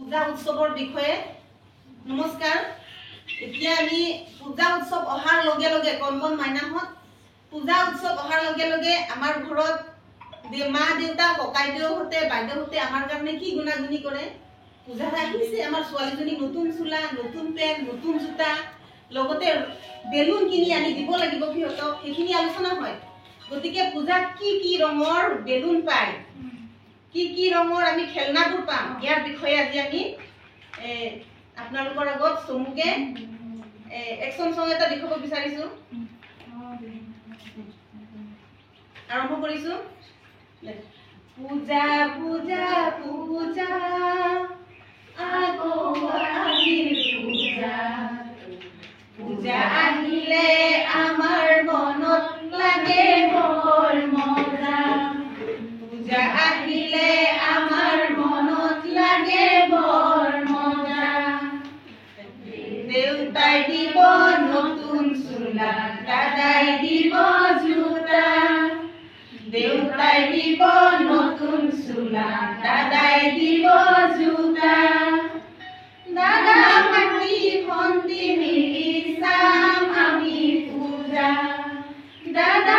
পূজা উৎসৱৰ বিষয়ে নমস্কাৰ। এতিয়া আমি পূজা উৎসৱ অহাৰ লগে লগে কণকণ মাইনাহঁত পূজা উৎসৱ অহাৰ লগে লগে আমাৰ ঘৰত মা দেউতা ককাইদেউহঁতে বাইদেউহঁতে আমাৰ কাৰণে কি গুণাগুণি কৰে। পূজা আহিছে, আমাৰ ছোৱালীজনীক নতুন চোলা, নতুন পেণ্ট, নতুন জোতা, লগতে বেলুন কিনি আনি দিব লাগিব সিহঁতক, সেইখিনি আলোচনা হয়। গতিকে পূজাত কি কি ৰঙৰ বেলুন পায়, কি কি ৰঙৰ আমি খেলনাবোৰ পাম, ইয়াৰ বিষয়ে আজি আমি আপোনালোকৰ আগত চমুকে একশন সং এটা দেখাব বিচাৰিছো। আৰম্ভ কৰিছো। পূজা পূজা পূজা আকৌ আহিল পূজা, পূজা আহিলে আমাৰ মনত লাগে বৰ মজা, পূজা আহিলে আমাৰ মনত লাগে বৰ মজা। দেউতাই দিব নতুন চোলা, দাদাই দিব জোতা, দেউতাই দিব নতুন চোলা, দাদাই দিব জোতা, দাদা ভাইটি ভণ্টি মিলি চাম আমি পূজা, দাদা